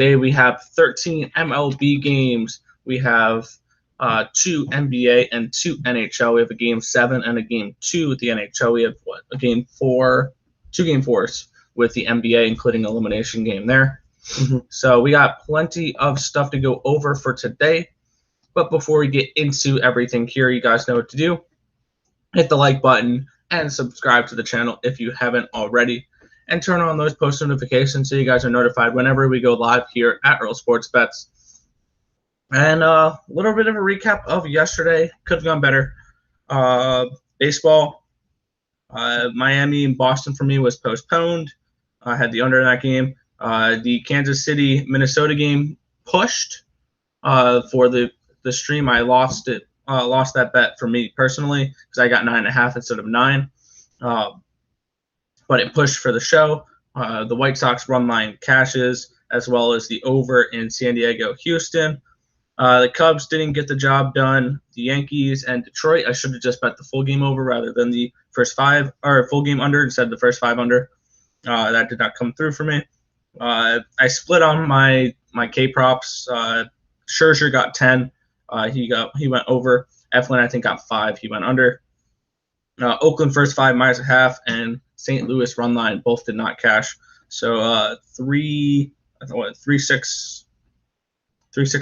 Today we have 13 MLB games. We have 2 NBA and 2 NHL. We have a game 7 and a game 2 with the NHL. We have a game 4, 2 game 4s with the NBA, including elimination game there. So we got plenty of stuff to go over for today. But before we get into everything here, you guys know what to do. Hit the like button and subscribe to the channel if you haven't already. And turn on those post notifications so you guys are notified whenever we go live here at Earle Sports Bets. And a little bit of a recap of yesterday. Could have gone better. Baseball, Miami and Boston for me was postponed. I had the under in that game. The Kansas City Minnesota game pushed for the stream. I lost it. Lost that bet for me personally because I got 9.5 instead of 9. But it pushed for the show. The White Sox run line cashes, as well as the over in San Diego, Houston. The Cubs didn't get the job done. The Yankees and Detroit, I should have just bet the full game over rather than the first 5, or full game under instead of the first 5 under. That did not come through for me. I split on my K props. Scherzer got 10. He went over. Eflin, I think, got 5. He went under. Oakland first 5 -0.5, and St. Louis run line both did not cash. So 3-6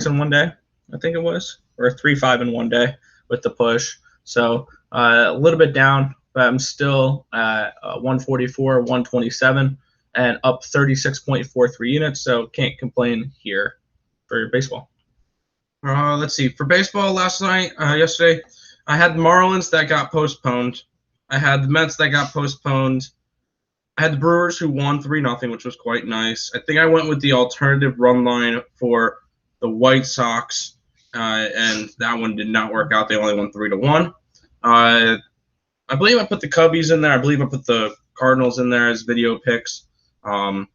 in one day, I think it was, or 3-5 in one day with the push. So a little bit down, but I'm still at 144, 127, and up 36.43 units. So can't complain here for baseball. Let's see. For baseball yesterday, I had the Marlins that got postponed. I had the Mets that got postponed. I had the Brewers who won 3-0, which was quite nice. I think I went with the alternative run line for the White Sox, and that one did not work out. They only won 3-1. I believe I put the Cubbies in there. I believe I put the Cardinals in there as video picks. Neither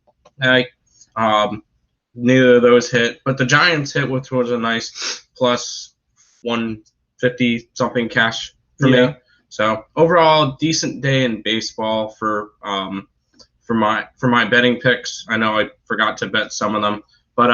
of those hit, but the Giants hit, which was a nice plus 150 something cash for me. So overall, decent day in baseball for my betting picks. I know I forgot to bet some of them, but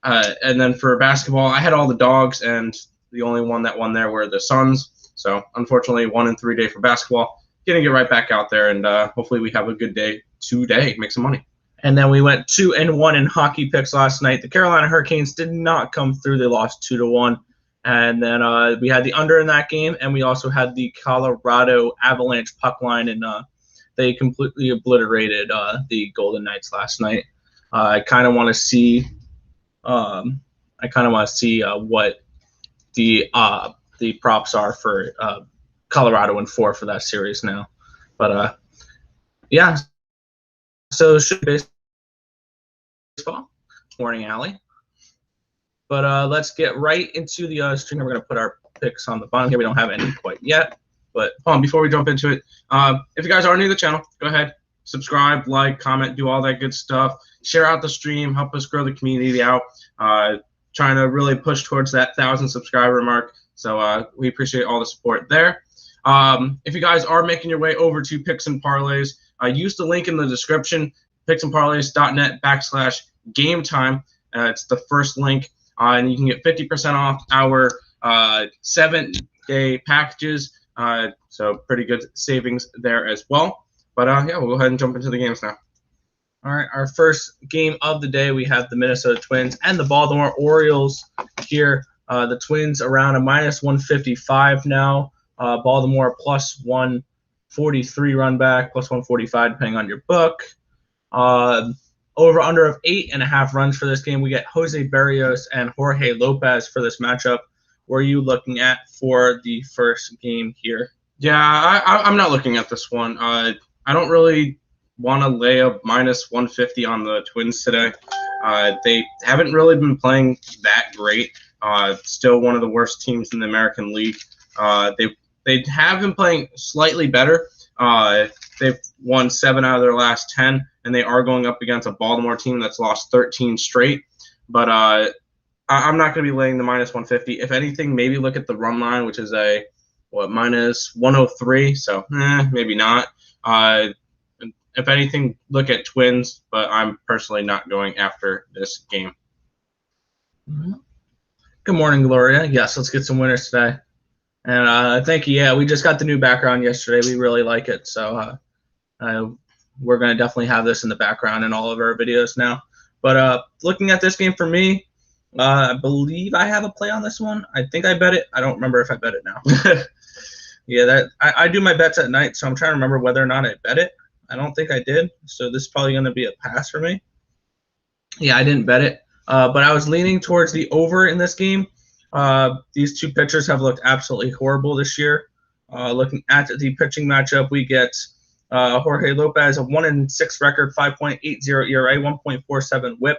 and then for basketball, I had all the dogs, and the only one that won there were the Suns. So unfortunately, 1-3 day for basketball. Gonna get right back out there, and hopefully we have a good day today. Make some money. And then we went 2-1 in hockey picks last night. The Carolina Hurricanes did not come through. They lost 2-1. And then we had the under in that game, and we also had the Colorado Avalanche puck line, and they completely obliterated the Golden Knights last night. I kind of want to see, what the props are for Colorado and 4 for that series now. But yeah, so should be baseball. Morning Alley. But let's get right into the stream. We're going to put our picks on the bottom here. We don't have any quite yet. But before we jump into it, if you guys are new to the channel, go ahead, subscribe, like, comment, do all that good stuff. Share out the stream. Help us grow the community out. Trying to really push towards that 1,000 subscriber mark. So we appreciate all the support there. If you guys are making your way over to Picks and Parleys, use the link in the description, picksandparleys.net/game time. It's the first link. And you can get 50% off our 7-day packages. So pretty good savings there as well. But yeah, we'll go ahead and jump into the games now. All right, our first game of the day, we have the Minnesota Twins and the Baltimore Orioles here. The Twins around a -155 now. Baltimore plus 143 run back, plus 145 depending on your book. Over under of 8.5 runs for this game. We get Jose Berrios and Jorge Lopez for this matchup. What are you looking at for the first game here? Yeah, I'm not looking at this one. I don't really want to lay a -150 on the Twins today. They haven't really been playing that great. Still one of the worst teams in the American League. They have been playing slightly better. They've won 7 out of their last 10, and they are going up against a Baltimore team that's lost 13 straight. But I'm not going to be laying the -150. If anything, maybe look at the run line, which is a -103. So maybe not. if anything, look at Twins, but I'm personally not going after this game. Good morning, Gloria. Yes, let's get some winners today. And thank you. Yeah, we just got the new background yesterday. We really like it. So we're going to definitely have this in the background in all of our videos now. But looking at this game for me, I believe I have a play on this one. I think I bet it. I don't remember if I bet it now. Yeah, I do my bets at night, so I'm trying to remember whether or not I bet it. I don't think I did. So this is probably going to be a pass for me. Yeah, I didn't bet it. But I was leaning towards the over in this game. These two pitchers have looked absolutely horrible this year. Looking at the pitching matchup, we get Jorge Lopez, a 1-6 record, 5.80 ERA, 1.47 WHIP,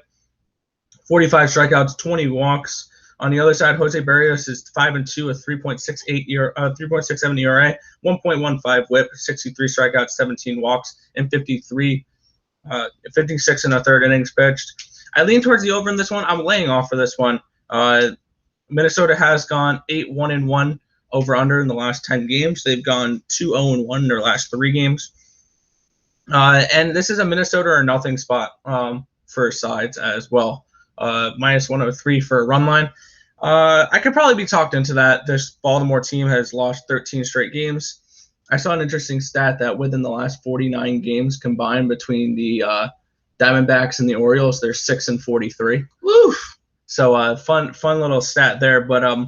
45 strikeouts, 20 walks. On the other side, Jose Barrios is 5-2 with 3.67 ERA, 1.15 WHIP, 63 strikeouts, 17 walks, and 56 and a third innings pitched. I lean towards the over in this one. I'm laying off for this one. Minnesota has gone 8-1-1 over/under in the last 10 games. They've gone 2-0-1 in their last 3 games. And this is a Minnesota or nothing spot for sides as well. Minus 103 for a run line. I could probably be talked into that. This Baltimore team has lost 13 straight games. I saw an interesting stat that within the last 49 games combined between the Diamondbacks and the Orioles, they're 6-43. Woo! So fun little stat there. But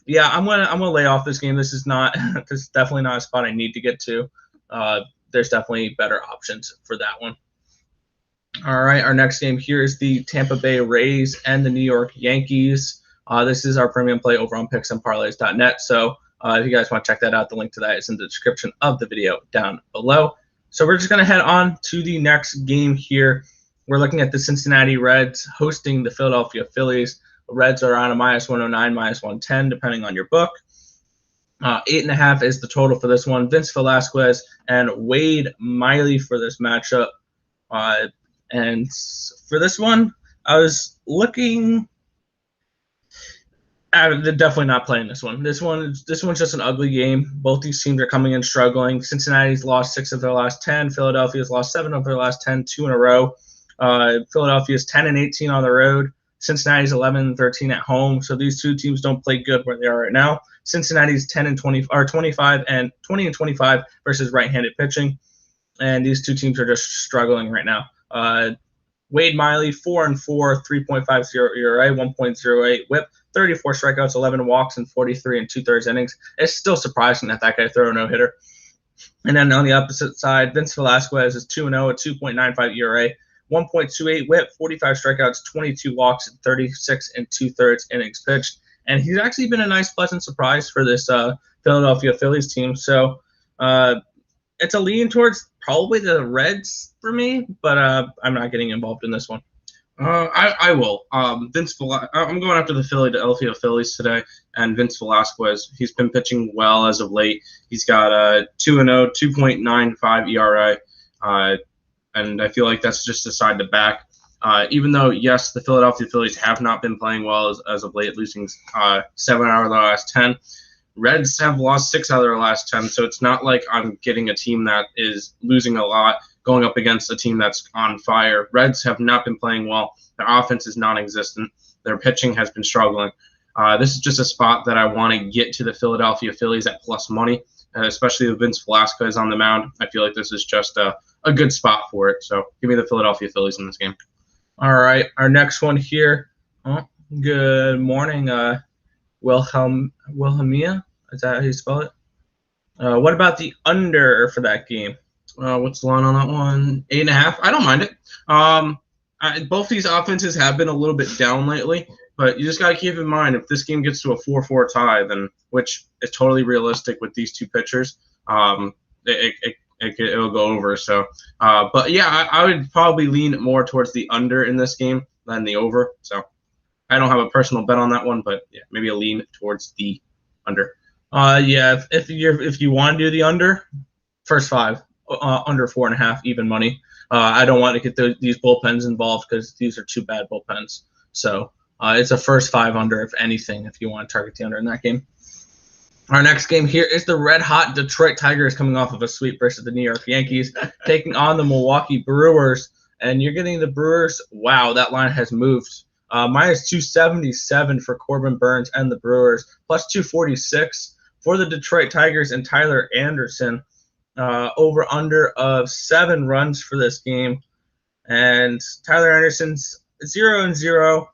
yeah, I'm gonna lay off this game. This is definitely not a spot I need to get to. There's definitely better options for that one. All right, our next game here is the Tampa Bay Rays and the New York Yankees. This is our premium play over on picksandparlays.net. So if you guys want to check that out, the link to that is in the description of the video down below. So we're just going to head on to the next game here. We're looking at the Cincinnati Reds hosting the Philadelphia Phillies. The Reds are on a minus 109, minus 110, depending on your book. 8.5 is the total for this one. Vince Velasquez and Wade Miley for this matchup. And for this one, I was looking. They're definitely not playing this one. This one's just an ugly game. Both these teams are coming in struggling. Cincinnati's lost 6 of their last 10. Philadelphia's lost 7 of their last 10, 2 in a row. Philadelphia's 10-18 on the road. Cincinnati's 11-13 at home. So these two teams don't play good where they are right now. Cincinnati's 10-20 or 20-25 versus right-handed pitching, and these two teams are just struggling right now. Wade Miley, 4-4, 3.50 ERA, 1.08 WHIP, 34 strikeouts, 11 walks, and 43 2/3 innings. It's still surprising that guy threw a no-hitter. And then on the opposite side, Vince Velasquez is 2-0 at 2.95 ERA, 1.28 WHIP, 45 strikeouts, 22 walks, and 36 2/3 innings pitched. And he's actually been a nice, pleasant surprise for this Philadelphia Phillies team. So it's a lean towards probably the Reds for me, but I'm not getting involved in this one. I will. I'm going after the Philadelphia Phillies today, and Vince Velasquez. He's been pitching well as of late. He's got a 2-0, 2.95 ERA, and I feel like that's just a side to back. Even though, yes, the Philadelphia Phillies have not been playing well as of late, losing 7 out of their last 10. Reds have lost 6 out of their last 10, so it's not like I'm getting a team that is losing a lot going up against a team that's on fire. Reds have not been playing well. Their offense is non-existent. Their pitching has been struggling. This is just a spot that I want to get to the Philadelphia Phillies at plus money, especially with Vince Velasquez on the mound. I feel like this is just a good spot for it. So give me the Philadelphia Phillies in this game. All right, our next one here. Oh, good morning, Wilhelmia. Is that how you spell it? What about the under for that game? What's the line on that one? 8.5. I don't mind it. Both these offenses have been a little bit down lately, but you just got to keep in mind if this game gets to a 4-4 tie, then which is totally realistic with these two pitchers, it'll go over. So, but yeah, I would probably lean more towards the under in this game than the over. So, I don't have a personal bet on that one, but yeah, maybe a lean towards the under. Yeah, if you want to do the under, first 5. Under 4.5, even money. I don't want to get these bullpens involved because these are 2 bad bullpens. So it's a first 5 under, if anything, if you want to target the under in that game. Our next game here is the red-hot Detroit Tigers coming off of a sweep versus the New York Yankees, taking on the Milwaukee Brewers. And you're getting the Brewers. Wow, that line has moved. Minus 277 for Corbin Burns and the Brewers, plus 246 for the Detroit Tigers and Tyler Anderson. Over-under of 7 runs for this game. And Tyler Anderson's 0-0,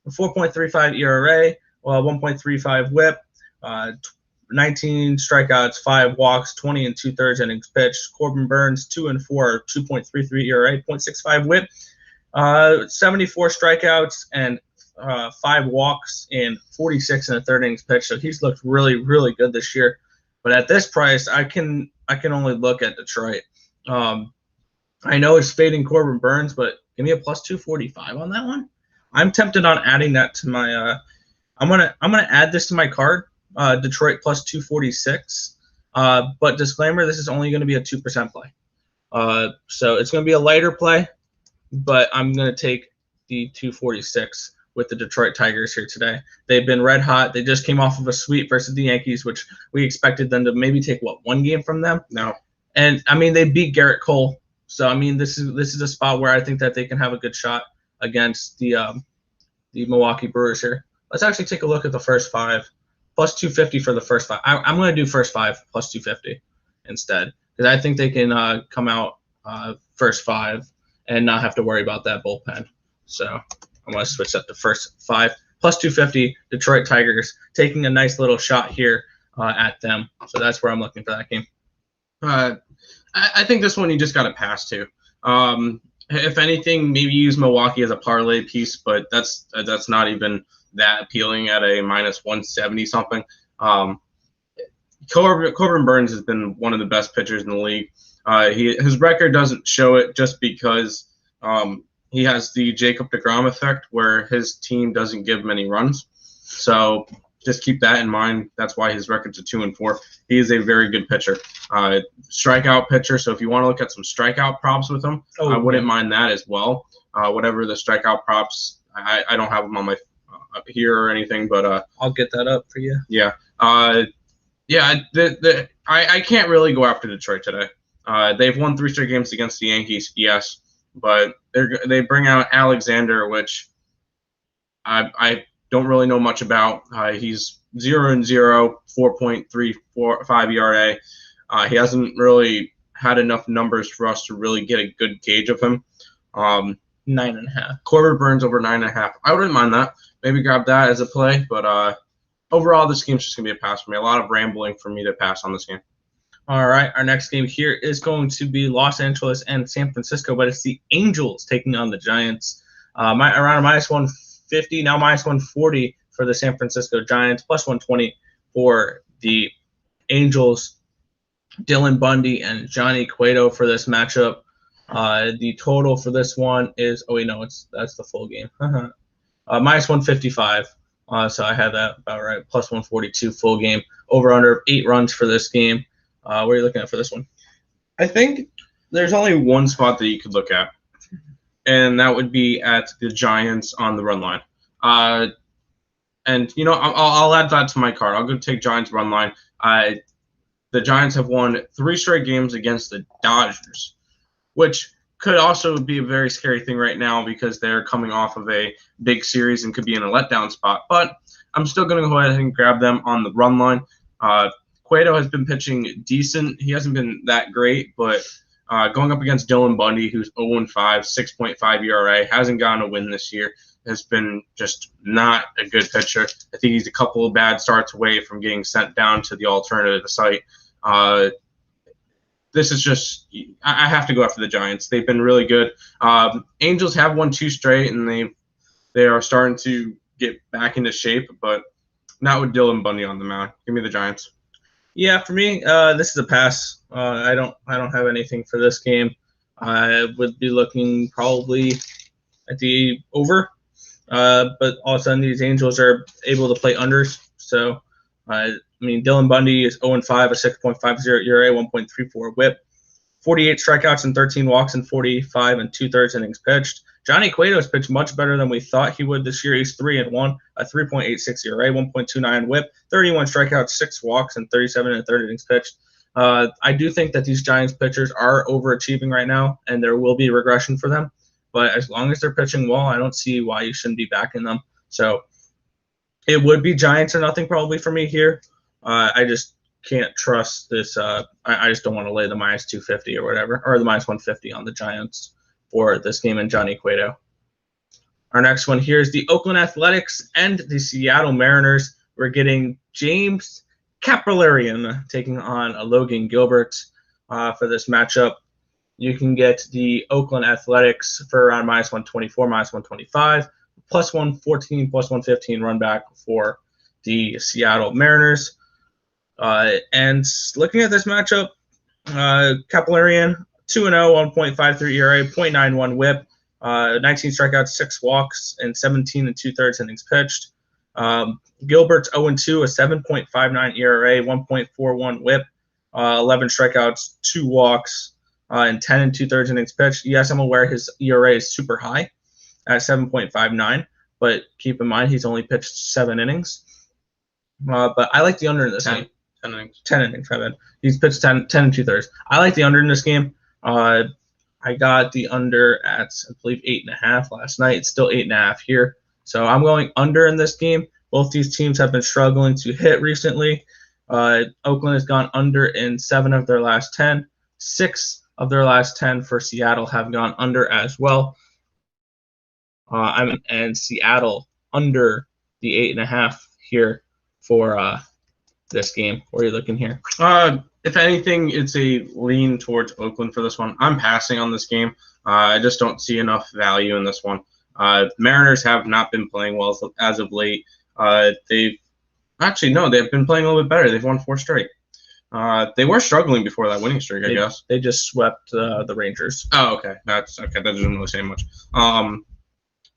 4.35 ERA, 1.35 WHIP, 19 strikeouts, 5 walks, 20 2/3 innings pitched. Corbin Burns 2-4, 2.33 ERA, 0.65 WHIP, 74 strikeouts and 5 walks in 46 1/3 innings pitched. So he's looked really, really good this year. But at this price, I can only look at Detroit. I know it's fading Corbin Burns, but give me a plus 245 on that one. I'm tempted on adding that to my. I'm gonna add this to my card. Detroit plus 246. But disclaimer: this is only going to be a 2% play. So it's going to be a lighter play, but I'm going to take the 246 with the Detroit Tigers here today. They've been red hot. They just came off of a sweep versus the Yankees, which we expected them to maybe take one game from them. No. And I mean, they beat Garrett Cole. So I mean, this is a spot where I think that they can have a good shot against the Milwaukee Brewers here. Let's actually take a look at the first 5. Plus 250 for the first 5. I'm going to do first 5 plus 250 instead, because I think they can come out first 5 and not have to worry about that bullpen. So I'm going to switch that to first 5 plus 250. Detroit Tigers taking a nice little shot here at them. So that's where I'm looking for that game. I think this one you just got to pass to. If anything, maybe use Milwaukee as a parlay piece, but that's not even that appealing at a minus 170 something. Corbin Burns has been one of the best pitchers in the league. His record doesn't show it just because he has the Jacob deGrom effect where his team doesn't give many runs. So just keep that in mind. That's why his record's a 2-4. He is a very good pitcher, strikeout pitcher. So if you want to look at some strikeout props with him, I wouldn't mind that as well. Whatever the strikeout props, I don't have them on my here or anything, but I'll get that up for you. Yeah, I can't really go after Detroit today. They've won 3 straight games against the Yankees, yes, but they bring out Alexander, which I don't really know much about. He's 0-0, 4.345 ERA. He hasn't really had enough numbers for us to really get a good gauge of him. 9.5. Corbin Burns over 9.5. I wouldn't mind that. Maybe grab that as a play, but overall, this game's just going to be a pass for me. A lot of rambling for me to pass on this game. All right, our next game here is going to be Los Angeles and San Francisco, but it's the Angels taking on the Giants. Around a minus 150, now minus 140 for the San Francisco Giants, plus 120 for the Angels. Dylan Bundy and Johnny Cueto for this matchup. The total for this one is that's the full game. Minus 155. So I have that about right. Plus 142 full game. Over under 8 runs for this game. What are you looking at for this one? I think there's only one spot that you could look at, and that would be at the Giants on the run line. And I'll add that to my card. I'll go take Giants run line. The Giants have won 3 straight games against the Dodgers, which could also be a very scary thing right now because they're coming off of a big series and could be in a letdown spot. But I'm still going to go ahead and grab them on the run line. Cueto has been pitching decent. He hasn't been that great, but going up against Dylan Bundy, who's 0-5, 6.5 ERA, hasn't gotten a win this year, has been just not a good pitcher. I think he's a couple of bad starts away from getting sent down to the alternative site. This is just – I have to go after the Giants. They've been really good. Angels have won 2 straight, and they are starting to get back into shape, but not with Dylan Bundy on the mound. Give me the Giants. Yeah, for me, this is a pass. I don't have anything for this game. I would be looking probably at the over, but all of a sudden these Angels are able to play unders. So, Dylan Bundy is 0-5, a 6.50 ERA, 1.34 WHIP, 48 strikeouts and 13 walks and 45 2/3 innings pitched. Johnny Cueto's pitched much better than we thought he would this year. He's 3-1, a 3.86 ERA, 1.29 WHIP, 31 strikeouts, 6 walks, and 37 1/3 innings pitched. I do think that these Giants pitchers are overachieving right now, and there will be regression for them. But as long as they're pitching well, I don't see why you shouldn't be backing them. So it would be Giants or nothing probably for me here. I just can't trust this. I just don't want to lay the minus 250 or whatever, or the minus 150 on the Giants for this game in Johnny Cueto. Our next one here is the Oakland Athletics and the Seattle Mariners. We're getting James Capillarian taking on Logan Gilbert for this matchup. You can get the Oakland Athletics for around minus 124, minus 125, plus 114, plus 115 run back for the Seattle Mariners. And looking at this matchup, Capillarian, 2-0, 1.53 ERA, 0.91 WHIP, 19 strikeouts, 6 walks, and 17 2/3 innings pitched. Gilbert's 0-2, a 7.59 ERA, 1.41 WHIP, 11 strikeouts, 2 walks, and 10 2/3 innings pitched. Yes, I'm aware his ERA is super high at 7.59, but keep in mind he's only pitched 7 innings. But I like the under in this game. 10 innings. 10 innings, my bad. He's pitched 10 2/3. I like the under in this game. I got the under at, I believe, 8.5 last night. It's still 8.5 here. So I'm going under in this game. Both these teams have been struggling to hit recently. Oakland has gone under in 7 of their last 10. 6 of their last 10 for Seattle have gone under as well. And Seattle under the 8.5 here for this game. What are you looking here? If anything, it's a lean towards Oakland for this one. I'm passing on this game. I just don't see enough value in this one. Mariners have not been playing well as of late. They've been playing a little bit better. They've won 4 straight. They were struggling before that winning streak, I guess. They just swept the Rangers. Oh, okay. That's okay. That doesn't really say much.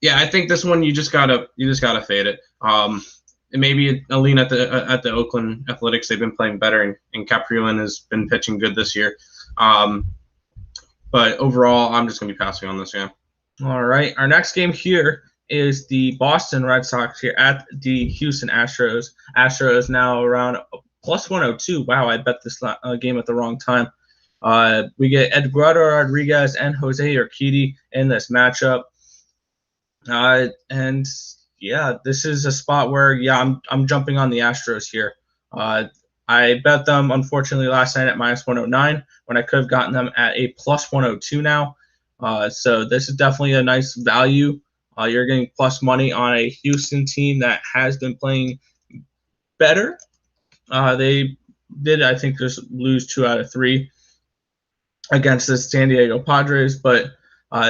Yeah, I think this one you just gotta fade it. Maybe a lean at the Oakland Athletics. They've been playing better, and Capillarian has been pitching good this year. But overall, I'm just gonna be passing on this game. All right. Our next game here is the Boston Red Sox here at the Houston Astros. Astros now around plus 102. Wow, I bet this game at the wrong time. We get Eduardo Rodriguez and Jose Urquidy in this matchup. And yeah, this is a spot where I'm jumping on the Astros here. I bet them unfortunately last night at minus 109 when I could have gotten them at a plus 102 now. So this is definitely a nice value. You're getting plus money on a Houston team that has been playing better. They did, I think, just lose 2 out of 3 against the San Diego Padres, but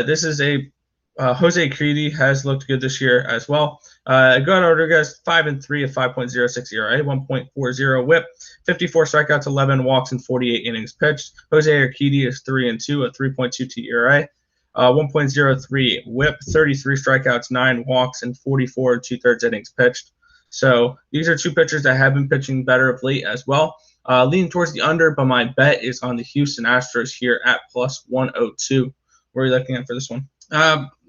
this is a Jose Urquidy has looked good this year as well. Eduardo Rodriguez, 5-3, a 5.06 ERA, 1.40 WHIP, 54 strikeouts, 11 walks, and 48 innings pitched. Jose Urquidy is 3-2, a 3.22 ERA, 1.03 WHIP, 33 strikeouts, 9 walks, and 44 2/3 innings pitched. So these are 2 pitchers that have been pitching better of late as well. Leaning towards the under, but my bet is on the Houston Astros here at plus 102. What are you looking at for this one?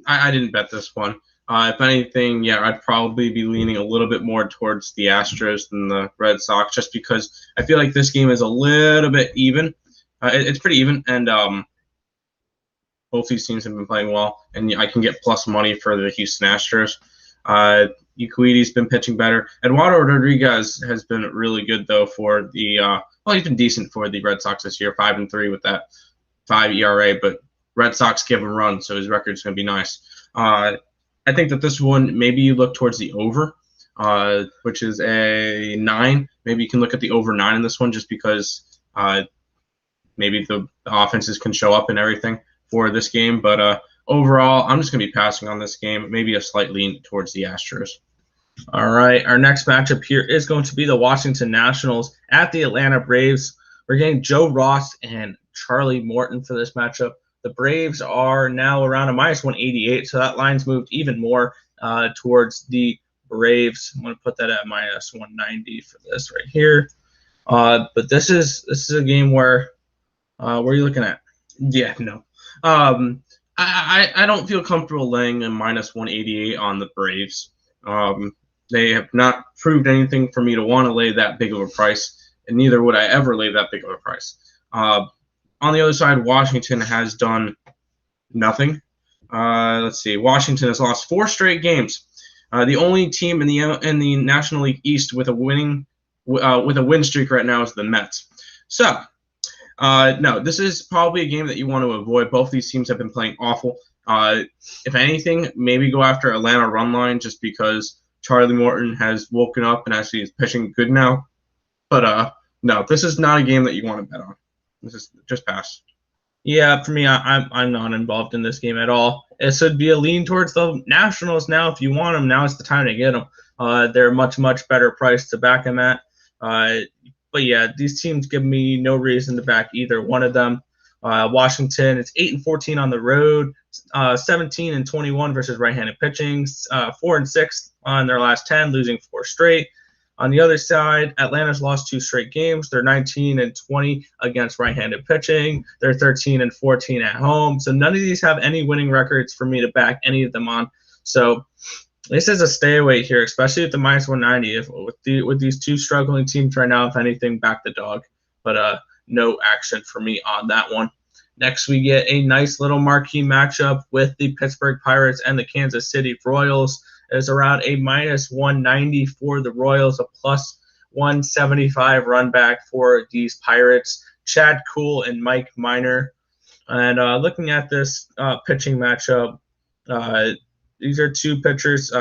I didn't bet this one. If anything, yeah, I'd probably be leaning a little bit more towards the Astros than the Red Sox, just because I feel like this game is a little bit even. It's pretty even, and both these teams have been playing well, and I can get plus money for the Houston Astros. Urquidy's been pitching better. Eduardo Rodriguez has been really good, though, for the he's been decent for the Red Sox this year, 5-3 with that 5 ERA, but Red Sox give him a run, so his record's going to be nice. I think that this one, maybe you look towards the over, which is a 9. Maybe you can look at the over 9 in this one just because maybe the offenses can show up and everything for this game. But overall, I'm just going to be passing on this game, maybe a slight lean towards the Astros. All right, our next matchup here is going to be the Washington Nationals at the Atlanta Braves. We're getting Joe Ross and Charlie Morton for this matchup. The Braves are now around a minus 188, so that line's moved even more towards the Braves. I'm going to put that at minus 190 for this right here. But this is a game where are you looking at? Yeah, no. I don't feel comfortable laying a minus 188 on the Braves. They have not proved anything for me to want to lay that big of a price, and neither would I ever lay that big of a price. On the other side, Washington has done nothing. Let's see. Washington has lost 4 straight games. The only team in the National League East with a win streak right now is the Mets. So, no, this is probably a game that you want to avoid. Both these teams have been playing awful. If anything, maybe go after Atlanta run line just because Charlie Morton has woken up and actually is pitching good now. But no, this is not a game that you want to bet on. This is just pass. Yeah, for me, I'm not involved in this game at all. It should be a lean towards the Nationals now. If you want them, now is the time to get them. They're much better price to back them at. But yeah, these teams give me no reason to back either one of them. Washington, it's 8-14 on the road, 17-21 versus right-handed pitching, 4-6 on their last 10, losing 4 straight. On the other side, Atlanta's lost 2 straight games. They're 19-20 against right-handed pitching. They're 13-14 at home. So none of these have any winning records for me to back any of them on. So this is a stay away here, especially at the minus 190. With these 2 struggling teams right now, if anything, back the dog. But no action for me on that one. Next, we get a nice little marquee matchup with the Pittsburgh Pirates and the Kansas City Royals. It's around a minus 190 for the Royals, a plus 175 run back for these Pirates. Chad Kuhl and Mike Minor. And looking at this pitching matchup, these are 2 pitchers.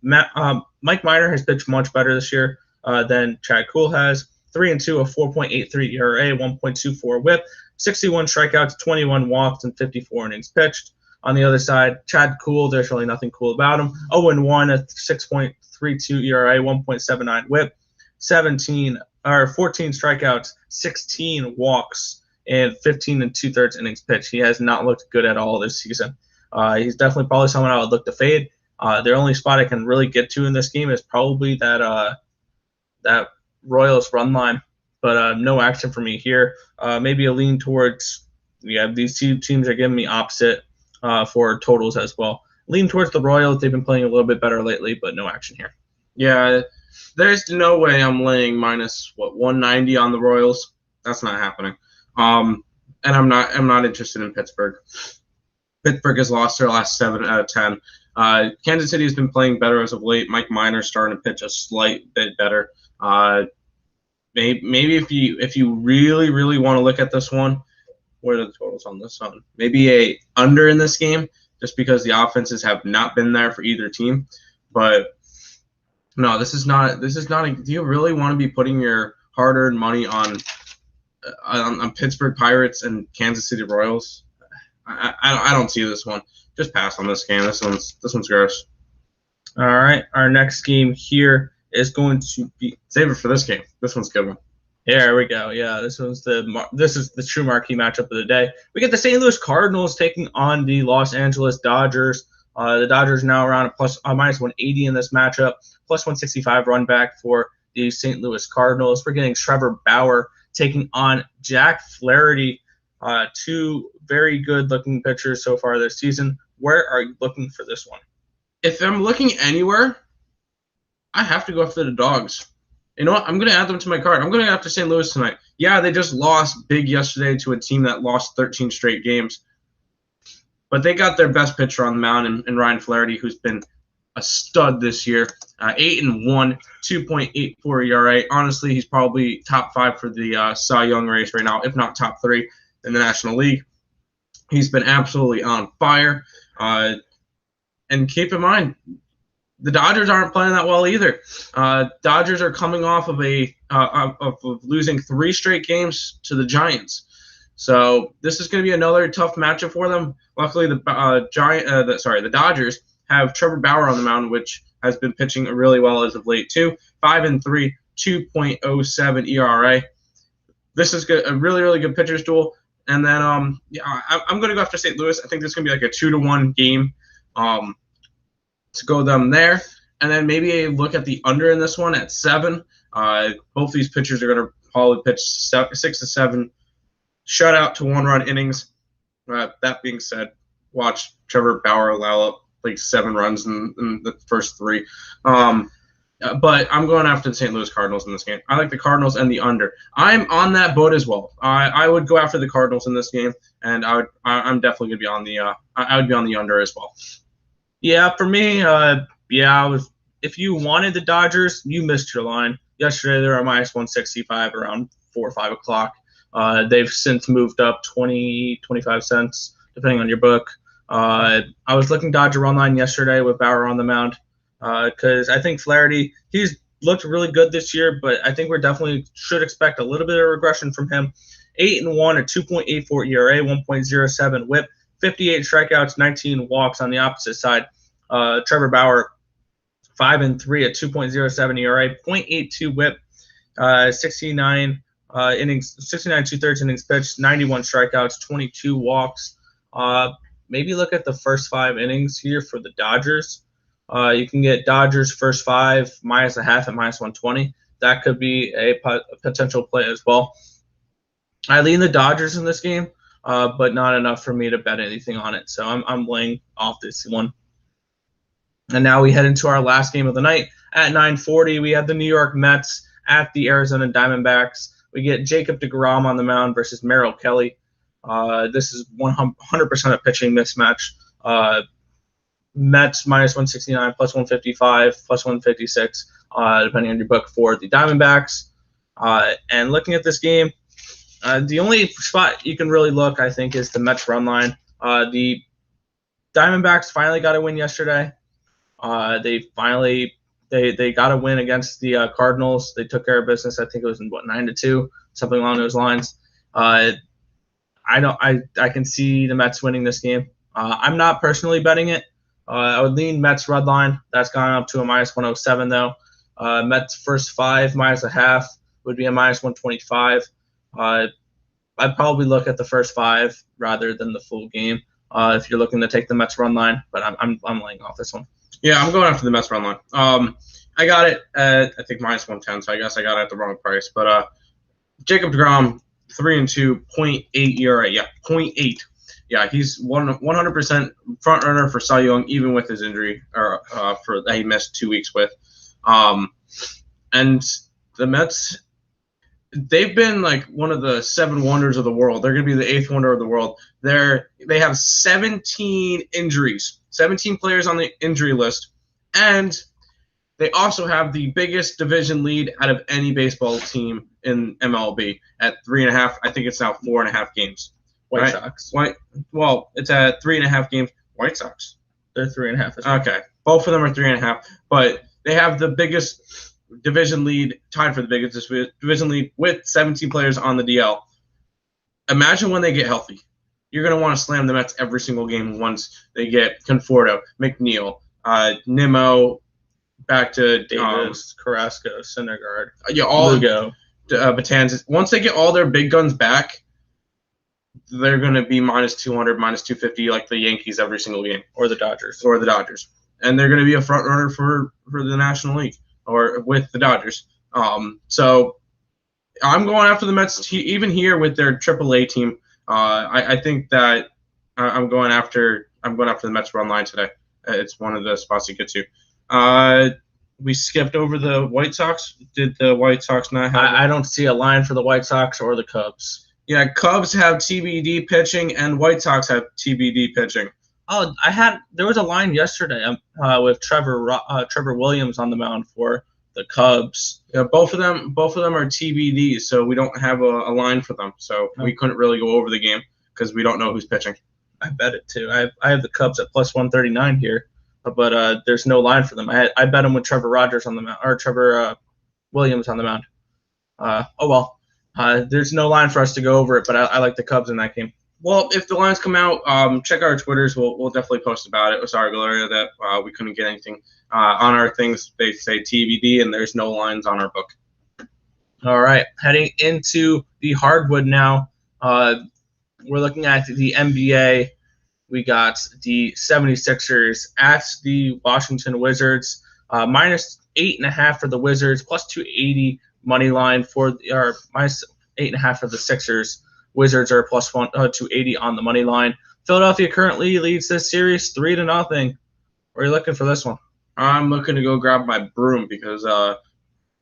Mike Minor has pitched much better this year than Chad Kuhl has. 3-2, a 4.83 ERA, 1.24 WHIP, 61 strikeouts, 21 walks, and 54 innings pitched. On the other side, Chad Kuhl, there's really nothing cool about him. 0-1, a 6.32 ERA, 1.79 WHIP, 14 strikeouts, 16 walks, and 15 2/3 innings pitched. He has not looked good at all this season. He's definitely probably someone I would look to fade. The only spot I can really get to in this game is probably that Royals run line, but no action for me here. Maybe a lean towards, these 2 teams are giving me opposite for totals as well. Lean towards the Royals. They've been playing a little bit better lately, but no action here. Yeah, there's no way I'm laying minus 190 on the Royals. That's not happening. And I'm not interested in Pittsburgh. Pittsburgh has lost their last 7 out of 10. Kansas City has been playing better as of late. Mike Minor's starting to pitch a slight bit better. Maybe if you really want to look at this one, what are the totals on this one? Maybe a under in this game, just because the offenses have not been there for either team. But no, this is not. Do you really want to be putting your hard-earned money on Pittsburgh Pirates and Kansas City Royals? I don't see this one. Just pass on this game. This one's gross. All right, our next game here is going to be, save it for this game. This one's a good one. There we go. Yeah, this is the true marquee matchup of the day. We get the St. Louis Cardinals taking on the Los Angeles Dodgers. The Dodgers now around a minus 180 in this matchup, plus 165 run back for the St. Louis Cardinals. We're getting Trevor Bauer taking on Jack Flaherty, 2 very good-looking pitchers so far this season. Where are you looking for this one? If I'm looking anywhere, I have to go after the Dogs. You know what? I'm going to add them to my card. I'm going to go after St. Louis tonight. Yeah, they just lost big yesterday to a team that lost 13 straight games. But they got their best pitcher on the mound in Ryan Flaherty, who's been a stud this year. 8-1, 2.84 ERA. Honestly, he's probably top 5 for the Cy Young race right now, if not top 3 in the National League. He's been absolutely on fire. And keep in mind, the Dodgers aren't playing that well either. Dodgers are coming off of of losing 3 straight games to the Giants. So this is going to be another tough matchup for them. Luckily, the Dodgers have Trevor Bauer on the mound, which has been pitching really well as of late too. 5-3, 2.07 ERA. This is good, a really good pitcher's duel. And then I'm going to go after St. Louis. I think this is going to be like a 2-1 game. To go them there, and then maybe a look at the under in this one at 7. Both these pitchers are going to probably pitch 6 to 7 shutout to 1-run innings. That being said, watch Trevor Bauer allow up like 7 runs in the first 3. But I'm going after the St. Louis Cardinals in this game. I like the Cardinals and the under. I'm on that boat as well. I would go after the Cardinals in this game, and I'm definitely going to be on the I would be on the under as well. Yeah, for me, if you wanted the Dodgers, you missed your line. Yesterday they were at -165 around 4 or 5 o'clock. They've since moved up 20, 25 cents depending on your book. I was looking Dodger run line yesterday with Bauer on the mound. Because I think Flaherty, he's looked really good this year, but I think we're definitely should expect a little bit of regression from him. 8-1, a 2.84 ERA, 1.07 WHIP, 58 strikeouts, 19 walks on the opposite side. Trevor Bauer, 5-3, a 2.07 ERA, 0.82 WHIP, 69 innings, 69 2/3 innings pitched, 91 strikeouts, 22 walks. Maybe look at the first 5 innings here for the Dodgers. You can get Dodgers first 5 -0.5 at -120. That could be a potential play as well. I lean the Dodgers in this game, but not enough for me to bet anything on it. So I'm laying off this one. And now we head into our last game of the night. At 9:40, we have the New York Mets at the Arizona Diamondbacks. We get Jacob deGrom on the mound versus Merrill Kelly. This is 100% a pitching mismatch. Mets -169, +155, +156, depending on your book for the Diamondbacks. And looking at this game, the only spot you can really look, I think, is the Mets run line. The Diamondbacks finally got a win yesterday. They got a win against the Cardinals. They took care of business. I think it was in 9-2, something along those lines. I can see the Mets winning this game. I'm not personally betting it. I would lean Mets red line. That's gone up to a -107 though. Mets first 5 -0.5 would be a -125. I'd probably look at the first 5 rather than the full game if you're looking to take the Mets run line. But I'm laying off this one. Yeah, I'm going after the Mets run line. I got it at I think -110, so I guess I got it at the wrong price. But Jacob deGrom 3-2, 0.8 ERA. Yeah, 0.8. Yeah, he's 100% front runner for Cy Young, even with his injury or for that he missed 2 weeks with. And the Mets, they've been like one of the 7 wonders of the world. They're going to be the 8th wonder of the world. They have 17 injuries, 17 players on the injury list, and they also have the biggest division lead out of any baseball team in MLB at 3.5. I think it's now 4.5 games. White Sox. Well, it's at 3.5 games. White Sox. They're 3.5 as well. Okay. Both of them are 3.5. But they have the biggest division lead, tied for the biggest division lead with 17 players on the DL. Imagine when they get healthy. You're going to want to slam the Mets every single game once they get Conforto, McNeil, Nimmo, back to Davis, Carrasco, Syndergaard, Lugo, Batanzas. Once they get all their big guns back, they're going to be -200, -250 like the Yankees every single game. Or the Dodgers. And they're going to be a front runner for the National League or with the Dodgers. So I'm going after the Mets even here with their AAA team. I think that I'm going after the Mets run line today. It's one of the spots you get to. We skipped over the White Sox. Did the White Sox not have I don't see a line for the White Sox or the Cubs. Yeah, Cubs have TBD pitching and White Sox have TBD pitching. Oh, there was a line yesterday with Trevor Williams on the mound for the Cubs. Yeah, both of them are TBD, so we don't have a line for them. So we couldn't really go over the game because we don't know who's pitching. I bet it too. I have the Cubs at +139 here, but there's no line for them. I bet them with Trevor Rogers on the mound or Trevor Williams on the mound. Oh well. There's no line for us to go over it, but I like the Cubs in that game. Well, if the lines come out, check our Twitters. We'll definitely post about it. Sorry, Gloria, that we couldn't get anything on our things. They say TBD, and there's no lines on our book. All right, heading into the hardwood now. We're looking at the NBA. We got the 76ers at the Washington Wizards. -8.5 for the Wizards, +280 money line for or -8.5 for the Sixers. Wizards are +280 on the money line. Philadelphia currently leads this series 3-0. Where are you looking for this one? I'm looking to go grab my broom because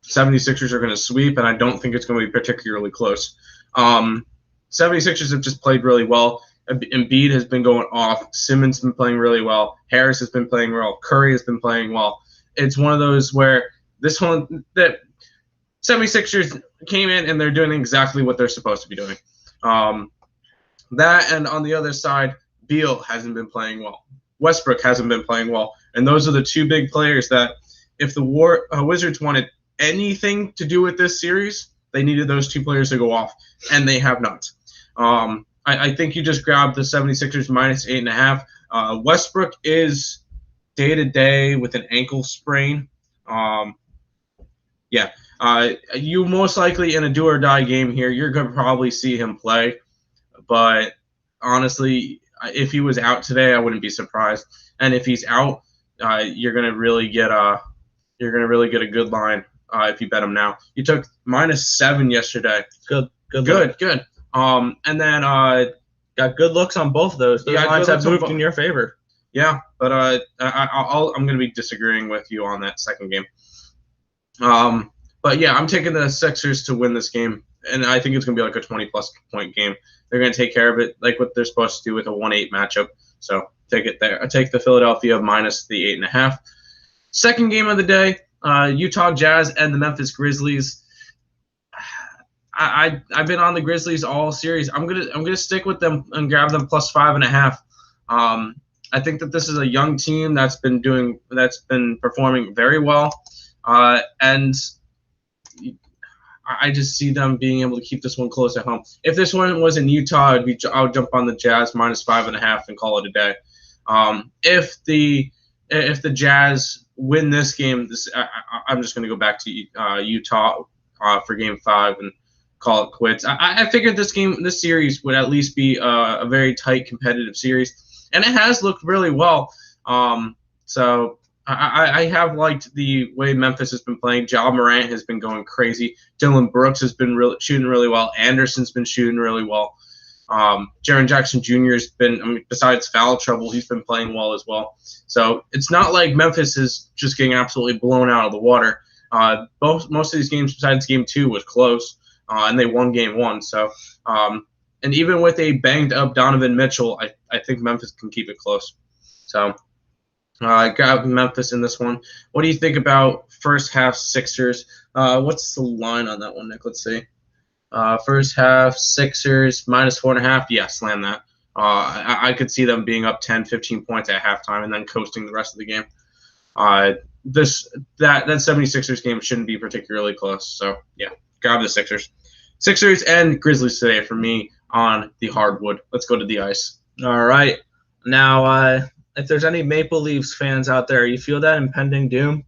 76ers are going to sweep, and I don't think it's going to be particularly close. 76ers have just played really well. Embiid has been going off. Simmons has been playing really well. Harris has been playing well. Curry has been playing well. It's one of those where that 76ers came in and they're doing exactly what they're supposed to be doing. That, and on the other side, Beal hasn't been playing well. Westbrook hasn't been playing well. And those are the two big players that if the Wizards wanted anything to do with this series, they needed those two players to go off, and they have not. I think you just grabbed the 76ers minus 8.5. Westbrook is day-to-day with an ankle sprain. You most likely in a do-or-die game here, you're going to probably see him play. But honestly, if he was out today, I wouldn't be surprised. And if he's out, you're going to really get a good line if you bet him now. You took -7 yesterday. Good. And then got good looks on both of those. Those lines have moved in your favor. Yeah, but I'm going to be disagreeing with you on that second game. But yeah, I'm taking the Sixers to win this game, and I think it's going to be like a 20-plus point game. They're going to take care of it like what they're supposed to do with a 1-8 matchup. So take it there. I take the Philadelphia minus the 8.5. Second game of the day, Utah Jazz and the Memphis Grizzlies. I've been on the Grizzlies all series. I'm gonna stick with them and grab them plus 5.5. I think that this is a young team that's been performing very well, and I just see them being able to keep this one close at home. If this one was in Utah, I would jump on the Jazz minus 5.5 and call it a day. If the Jazz win this game, I'm just going to go back to Utah for Game 5 and call it quits. I figured this series would at least be a very tight, competitive series, and it has looked really well. So I have liked the way Memphis has been playing. Ja Morant has been going crazy. Dylan Brooks has been shooting really well. Anderson's been shooting really well. Jaren Jackson Jr. has been, besides foul trouble, he's been playing well as well. So it's not like Memphis is just getting absolutely blown out of the water. Most of these games, besides Game 2, was close, and they won Game 1. So, and even with a banged-up Donovan Mitchell, I think Memphis can keep it close. So I got Memphis in this one. What do you think about first half Sixers? What's the line on that one, Nick? Let's see. First half Sixers minus 4.5. Yeah, slam that. I could see them being up 10, 15 points at halftime and then coasting the rest of the game. That 76ers game shouldn't be particularly close. So yeah, grab the Sixers. Sixers and Grizzlies today for me on the hardwood. Let's go to the ice. All right. Now, if there's any Maple Leafs fans out there, you feel that impending doom?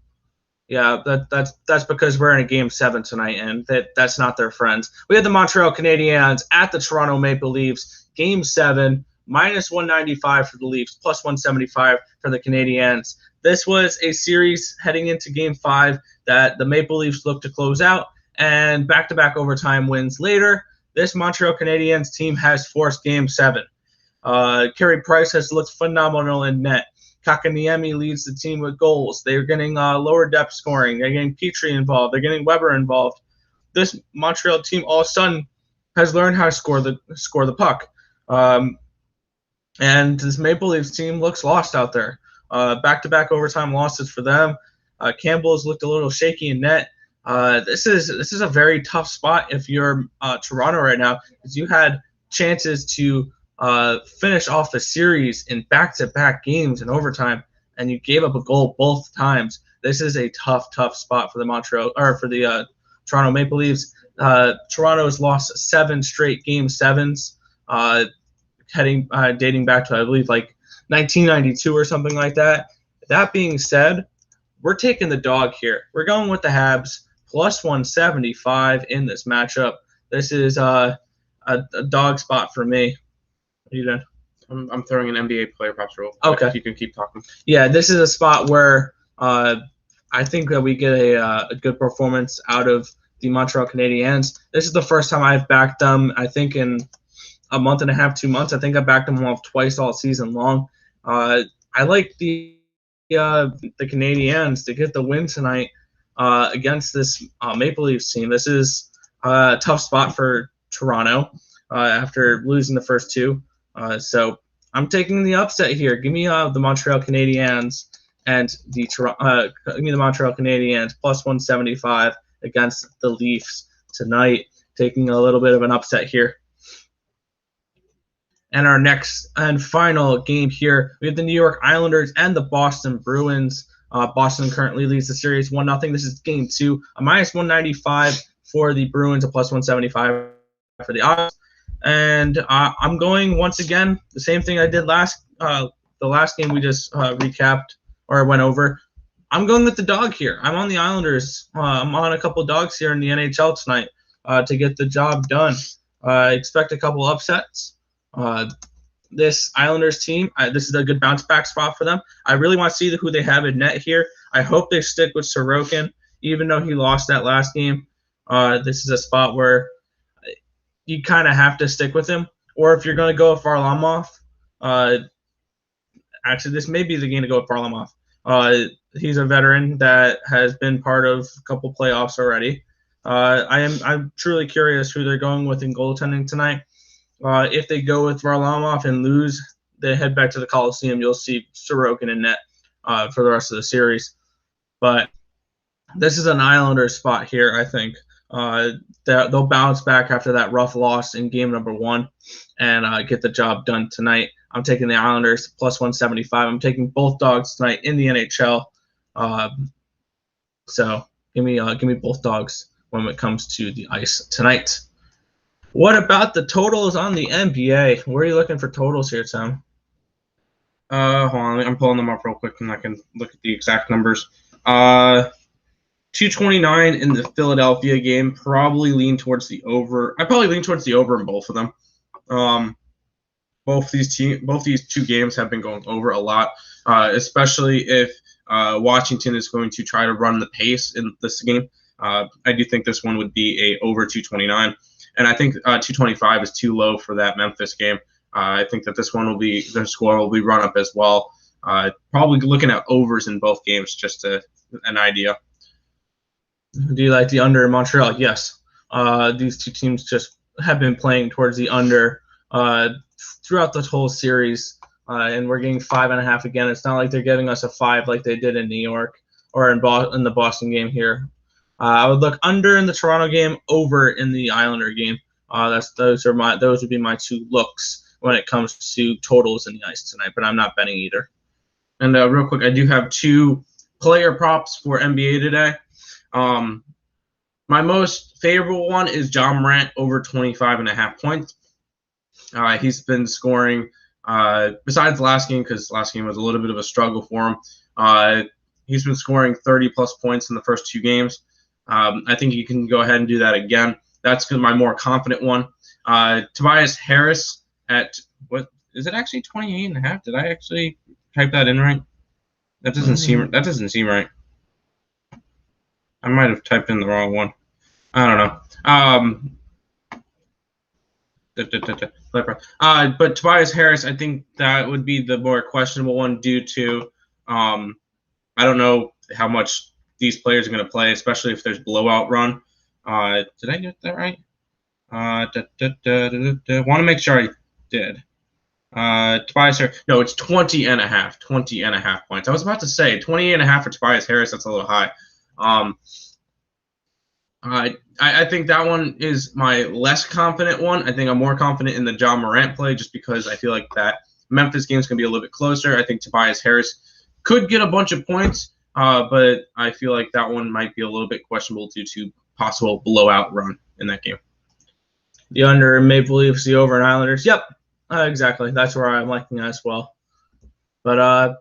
Yeah, that's because we're in a Game 7 tonight, and that's not their friends. We had the Montreal Canadiens at the Toronto Maple Leafs, Game 7, minus 195 for the Leafs, plus 175 for the Canadiens. This was a series heading into Game 5 that the Maple Leafs looked to close out, and back-to-back overtime wins later, this Montreal Canadiens team has forced Game 7. Carey Price has looked phenomenal in net. Kakaniemi leads the team with goals. They're getting lower depth scoring. They're getting Petrie involved. They're getting Weber involved. This Montreal team all of a sudden has learned how to score the puck. And this Maple Leafs team looks lost out there. Back-to-back overtime losses for them. Campbell's looked a little shaky in net. This is a very tough spot if you're Toronto right now, because you had chances to finish off the series in back-to-back games in overtime, and you gave up a goal both times. This is a tough spot for the Toronto Maple Leafs. Toronto has lost 7 straight Game 7s, dating back to I believe like 1992 or something like that. That being said, we're taking the dog here. We're going with the Habs plus 175 in this matchup. This is a dog spot for me. What are you doing? I'm throwing an NBA player props roll. Okay. You can keep talking. Yeah, this is a spot where I think that we get a good performance out of the Montreal Canadiens. This is the first time I've backed them, I think, in a month and a half, 2 months. I think I backed them off twice all season long. I like the Canadiens to get the win tonight against this Maple Leafs team. This is a tough spot for Toronto after losing the first two. So I'm taking the upset here. Give me the Montreal Canadiens and give me the Montreal Canadiens plus 175 against the Leafs tonight. Taking a little bit of an upset here. And our next and final game here, we have the New York Islanders and the Boston Bruins. Boston currently leads the series 1-0. This is game 2. A minus 195 for the Bruins, a plus 175 for the Islanders. And I'm going once again the same thing I did the last game we just recapped or went over. I'm going with the dog here. I'm on the Islanders. I'm on a couple dogs here in the NHL tonight to get the job done. I expect a couple upsets. This Islanders team, this is a good bounce back spot for them. I really want to see who they have in net here. I hope they stick with Sorokin, even though he lost that last game. This is a spot where you kind of have to stick with him. Or if you're going to go with Varlamov, actually, this may be the game to go with Varlamov. He's a veteran that has been part of a couple playoffs already. I'm truly curious who they're going with in goaltending tonight. If they go with Varlamov and lose, they head back to the Coliseum. You'll see Sorokin in net for the rest of the series. But this is an Islanders spot here, I think. They'll bounce back after that rough loss in game number 1 and get the job done tonight. I'm taking the Islanders plus 175. I'm taking both dogs tonight in the NHL. So give me both dogs when it comes to the ice tonight. What about the totals on the NBA? Where are you looking for totals here, Sam? Hold on, I'm pulling them up real quick and I can look at the exact numbers. 229 in the Philadelphia game. Probably lean towards the over. I probably lean towards the over in both of them. Both these two games have been going over a lot, especially if Washington is going to try to run the pace in this game. I do think this one would be a over 229. And I think 225 is too low for that Memphis game. I think that this one the score will be run up as well. Probably looking at overs in both games, just an idea. Do you like the under in Montreal? Yes. These two teams just have been playing towards the under throughout the whole series, and we're getting 5.5 again. It's not like they're giving us a 5 like they did in New York or in the Boston game here. I would look under in the Toronto game, over in the Islander game. Those would be my two looks when it comes to totals in the ice tonight. But I'm not betting either. And real quick, I do have 2 player props for NBA today. My most favorable one is John Morant over 25.5 points. He's been scoring besides last game, because last game was a little bit of a struggle for him. He's been scoring 30-plus points in the first 2 games. I think you can go ahead and do that again. That's my more confident one. Tobias Harris at, what is it, actually 28.5? Did I actually type that in right? That doesn't seem right. I might have typed in the wrong one. I don't know. But Tobias Harris, I think that would be the more questionable one due to I don't know how much these players are going to play, especially if there's blowout run. Did I get that right? Want to make sure I did. Tobias Harris, no, it's 20.5 points. I was about to say 20.5 for Tobias Harris. That's a little high. I think that one is my less confident one. I think I'm more confident in the John Morant play just because I feel like that Memphis game is going to be a little bit closer. I think Tobias Harris could get a bunch of points, but I feel like that one might be a little bit questionable due to possible blowout run in that game. The under Maple Leafs, the over and Islanders. Yep, exactly. That's where I'm liking as well. But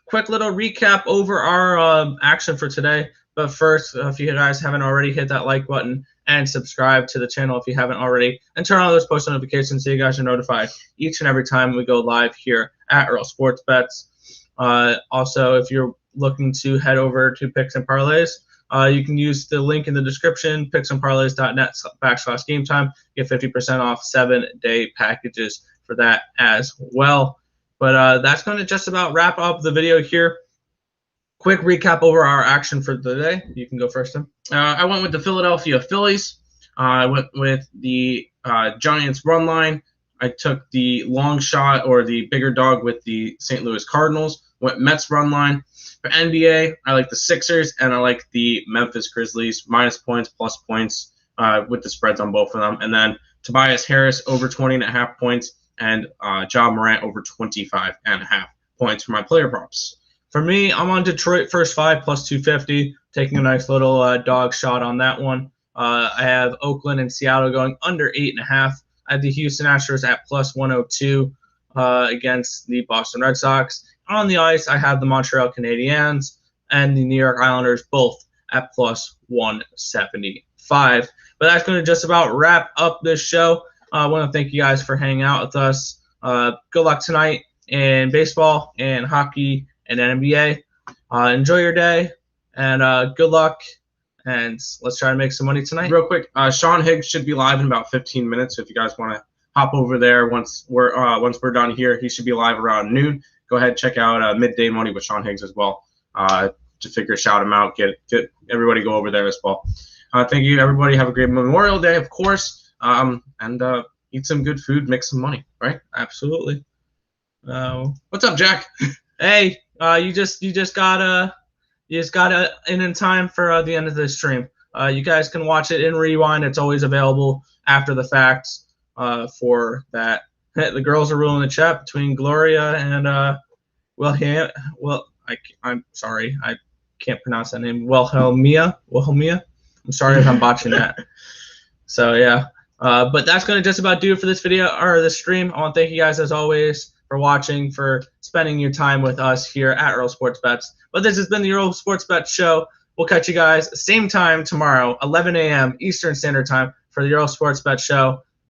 quick little recap over our action for today. But first, if you guys haven't already, hit that like button and subscribe to the channel if you haven't already. And turn on those post notifications so you guys are notified each and every time we go live here at Earle Sports Bets. Also, if you're looking to head over to Picks and Parleys, You can use the link in the description, picksandparleys.net/game time. Get 50% off 7-day packages for that as well. But that's going to just about wrap up the video here. Quick recap over our action for the day. You can go first, Tim. I went with the Philadelphia Phillies. I went with the Giants run line. I took the long shot or the bigger dog with the St. Louis Cardinals. Went Mets run line. For NBA, I like the Sixers, and I like the Memphis Grizzlies, minus points, plus points, with the spreads on both of them. And then Tobias Harris over 20.5 points, and Ja Morant over 25.5 points for my player props. For me, I'm on Detroit first 5 plus 250, taking a nice little dog shot on that one. I have Oakland and Seattle going under 8.5. I have the Houston Astros at plus 102 against the Boston Red Sox. On the ice, I have the Montreal Canadiens and the New York Islanders both at plus 175. But that's going to just about wrap up this show. I want to thank you guys for hanging out with us. Good luck tonight in baseball and hockey and NBA. Enjoy your day, and good luck. And let's try to make some money tonight. Real quick, Sean Higgs should be live in about 15 minutes. So if you guys want to hop over there once we're done here, he should be live around noon. Go ahead, check out Midday Money with Sean Higgs as well. To figure shout him out, get everybody go over there as well. Thank you, everybody. Have a great Memorial Day, of course. And eat some good food, make some money, right? Absolutely. What's up, Jack? Hey, you just got in time for the end of this stream. You guys can watch it in rewind. It's always available after the fact for that. The girls are ruling the chat between Gloria and I'm sorry, I can't pronounce that name. Wilhelmia. I'm sorry if I'm botching that. So yeah, but that's gonna just about do it for this video or this stream. I want to thank you guys as always for watching, for spending your time with us here at Earle Sports Bets. But this has been the Earle Sports Bets Show. We'll catch you guys same time tomorrow, 11 a.m. Eastern Standard Time for the Earle Sports Bets Show.